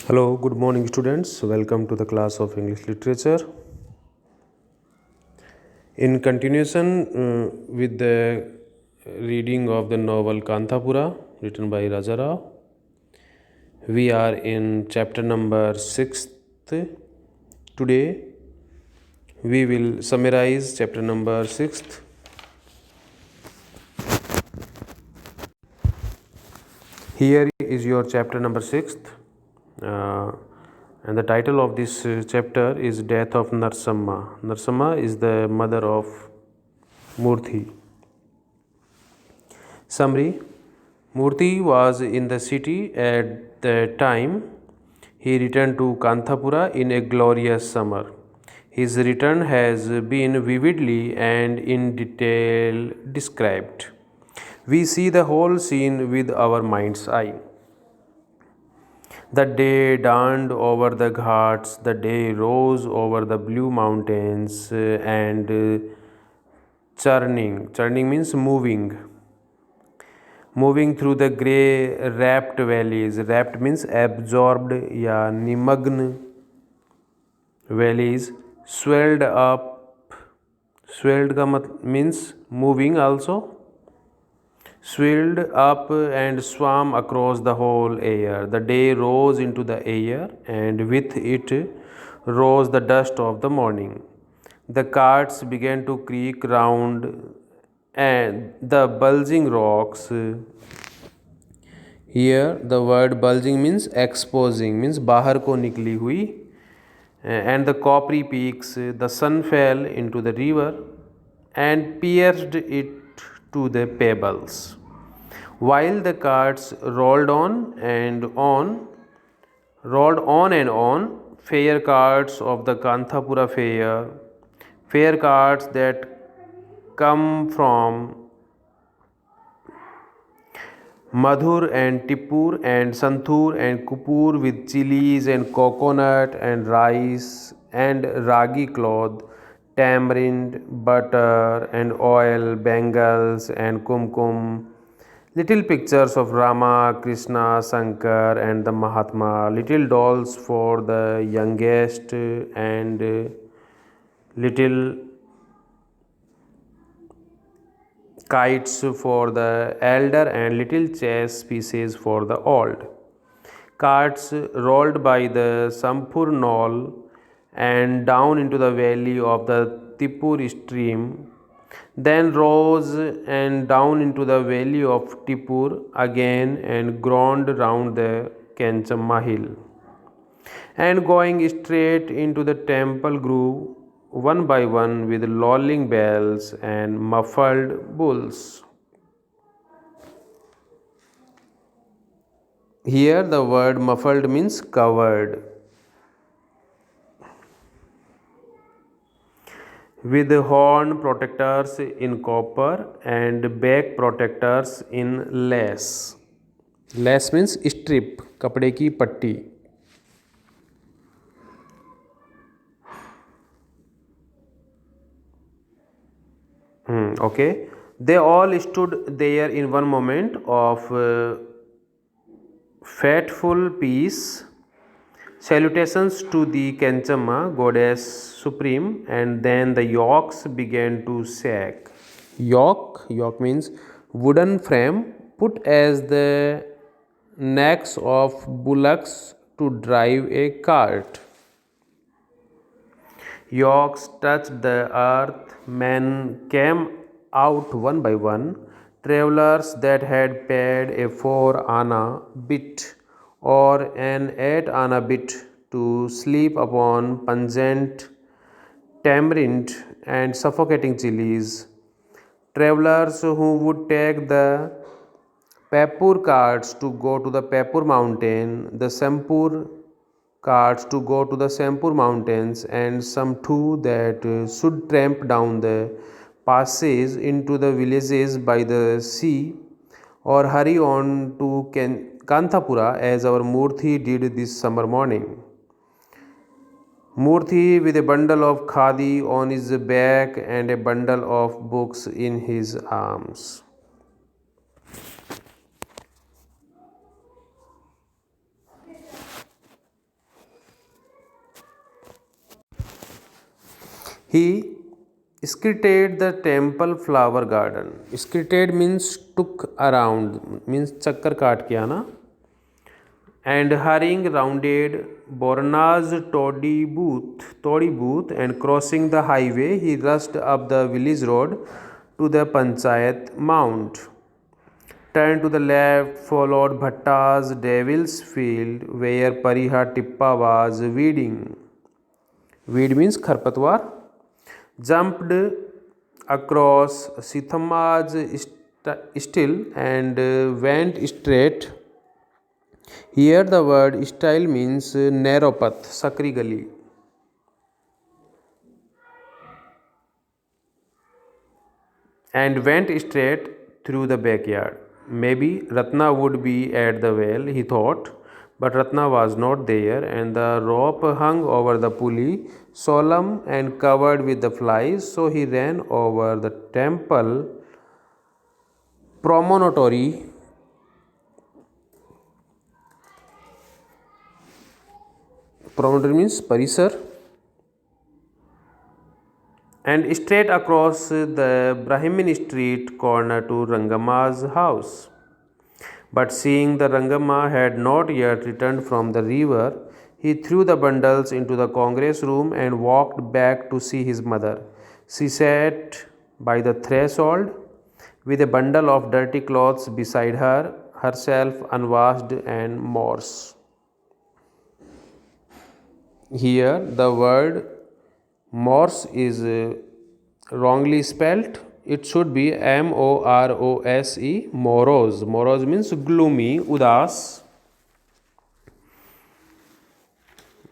Hello, good morning, students. Welcome to the class of English Literature. In continuation with the reading of the novel Kanthapura, written by Raja Rao, we are in chapter number 6th. Today, we will summarize chapter number 6th. Here is your chapter number 6th. And the title of this chapter is Death of Narsamma. Narsamma is the mother of Murthy. Summary: Murthy was in the city at the time he returned to Kanthapura in a glorious summer. His return has been vividly and in detail described. We see the whole scene with our mind's eye. The day dawned over the ghats, the day rose over the blue mountains, and churning. Churning means moving. Moving through the grey wrapped valleys. Wrapped means absorbed या निमग्न valleys. Swelled up. Swelled का means moving also. Swelled up and swam across the whole air. The day rose into the air, and with it rose the dust of the morning. The carts began to creak round and the bulging rocks. Here the word bulging means exposing, means बाहर को निकली हुई. And the coppery peaks, the sun fell into the river and pierced it to the pebbles. While the carts rolled on and on, fair carts of the Kanthapura fair carts that come from Madhur and Tippur and Santhur and Kupur with chilies and coconut and rice and ragi cloth, tamarind, butter and oil, bangles and kumkum, little pictures of Rama, Krishna, Shankar and the Mahatma, little dolls for the youngest and little kites for the elder and little chess pieces for the old. Carts rolled by the Sampur knoll and down into the valley of the Tippur stream, then rose and down into the valley of Tippur again and groaned round the Kenchamma hill. And going straight into the temple grew one by one with lolling bells and muffled bulls. Here the word muffled means covered. With horn protectors in copper and back protectors in lace. Lace means strip, कपड़े की पट्टी. Okay. They all stood there in one moment of fateful peace. Salutations to the Kenchamma, goddess supreme, and then the yokes began to shake. Yoke means wooden frame put as the necks of bullocks to drive a cart. Yokes touched the earth, men came out one by one, travelers that had paid a 4 anna bit or an 8 anna bit to sleep upon pungent tamarind and suffocating chilies, travelers who would take the Paipur carts to go to the Paipur mountain, the Sempur carts to go to the Sempur mountains, and some too that should tramp down the passes into the villages by the sea or hurry on to Kanthapura as our Murthy did this summer morning. Murthy with a bundle of khadi on his back and a bundle of books in his arms. He skirted the temple flower garden. Skirted means took around, means chakkar kaat ke aana. And hurrying rounded Borna's toddy booth and crossing the highway, he rushed up the village road to the Panchayat Mount. Turned to the left, followed Bhatta's Devil's Field, where Pariha Tippa was weeding. Weed means Kharpatwar. Jumped across Sithamma's still and went straight. Here the word style means narrow path, sakri gali. And went straight through the backyard. Maybe Ratna would be at the well, he thought, but Ratna was not there, and the rope hung over the pulley, solemn and covered with the flies, so he ran over the temple promontory. Promontory means parisar, and straight across the Brahmin street corner to Rangama's house. But seeing the Rangama had not yet returned from the river, he threw the bundles into the Congress room and walked back to see his mother. She sat by the threshold with a bundle of dirty clothes beside her, herself unwashed and morse. Here, the word morse is wrongly spelt. It should be Morose, morose. Morose means gloomy, udas.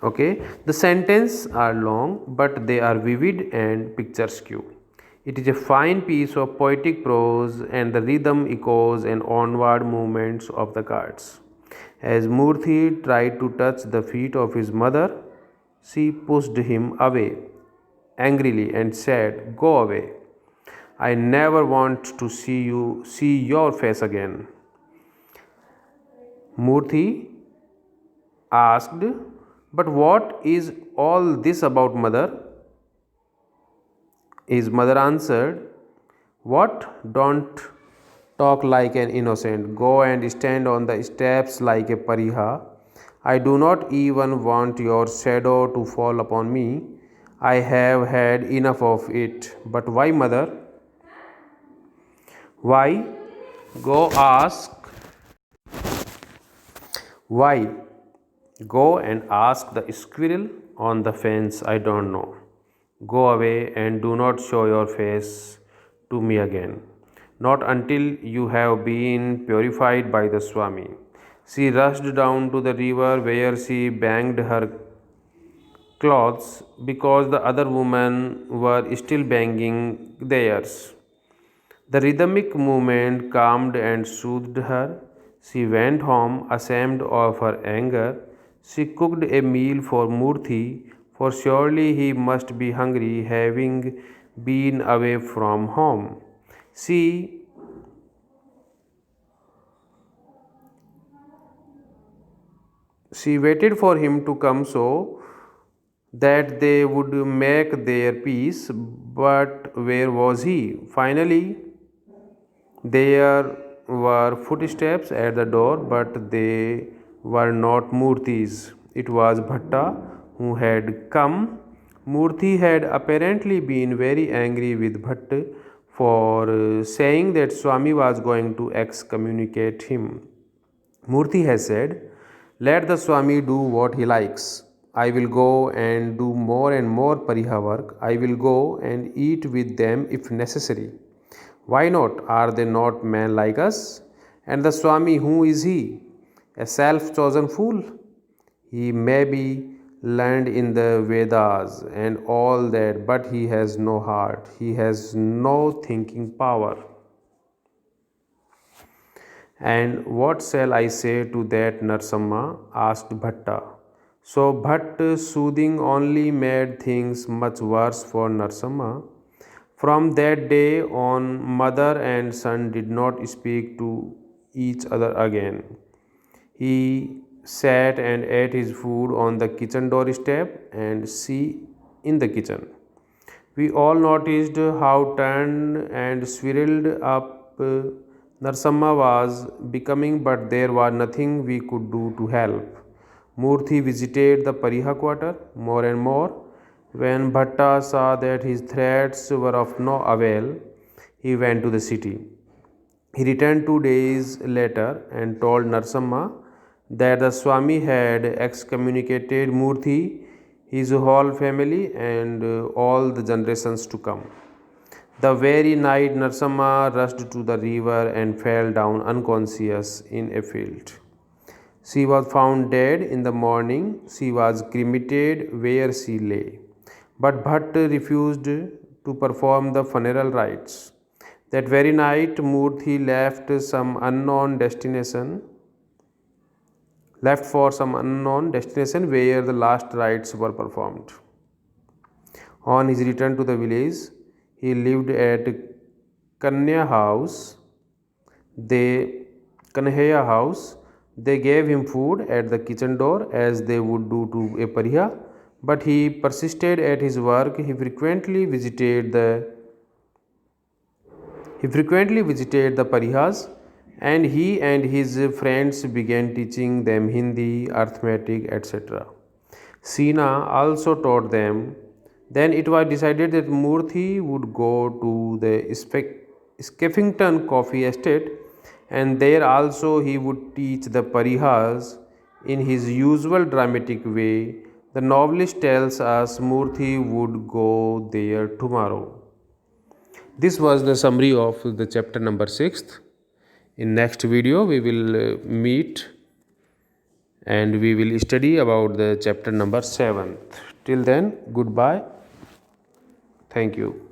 Okay, the sentences are long, but they are vivid and picturesque. It is a fine piece of poetic prose, and the rhythm echoes and onward movements of the cards. As Murthy tried to touch the feet of his mother, she pushed him away angrily and said, "Go away. I never want to see your face again." Murthy asked, "But what is all this about, mother?" His mother answered, "What? Don't talk like an innocent. Go and stand on the steps like a pariha. I do not even want your shadow to fall upon me. I have had enough of it." "But why, mother?" "Why? Go ask. Why? Go and ask the squirrel on the fence. I don't know. Go away and do not show your face to me again. Not until you have been purified by the Swami." She rushed down to the river where she banged her clothes because the other women were still banging theirs. The rhythmic movement calmed and soothed her. She went home ashamed of her anger. She cooked a meal for Murthy, for surely he must be hungry, having been away from home. She she waited for him to come so that they would make their peace, but where was he? Finally, there were footsteps at the door, but they were not Murthy's. It was Bhatta who had come. Murthy had apparently been very angry with Bhatt for saying that Swami was going to excommunicate him. Murthy has said, "Let the Swami do what he likes. I will go and do more and more pariha work. I will go and eat with them if necessary. Why not? Are they not men like us? And the Swami, who is he? A self chosen fool? He may be learned in the Vedas and all that, but he has no heart. He has no thinking power." "And what shall I say to that, Narsamma?" asked Bhatta. So Bhatt soothing only made things much worse for Narsamma. From that day on, mother and son did not speak to each other again. He sat and ate his food on the kitchen doorstep, and she in the kitchen. We all noticed how turned and swirled up Narsamma was becoming, but there was nothing we could do to help. Murthy visited the Pariha quarter more and more. When Bhatta saw that his threats were of no avail, he went to the city. He returned 2 days later and told Narsamma that the Swami had excommunicated Murthy, his whole family, and all the generations to come. The very night Narsamma rushed to the river and fell down unconscious in a field. She was found dead in the morning. She was cremated where she lay. But Bhatt refused to perform the funeral rites. That very night, Murthy left for some unknown destination where the last rites were performed. On his return to the village, he lived at Kanya house. They Kanhaya house. They gave him food at the kitchen door as they would do to a pariah, but he persisted at his work. He frequently visited the parihas, and he and his friends began teaching them Hindi, arithmetic, etc. Sina also taught them. Then it was decided that Murthy would go to the Skeffington coffee estate, and there also he would teach the parihas in his usual dramatic way. The novelist tells us Murthy would go there tomorrow. This was the summary of the chapter number 6th. In next video we will meet and we will study about the chapter number 7th. Till then, goodbye. Thank you.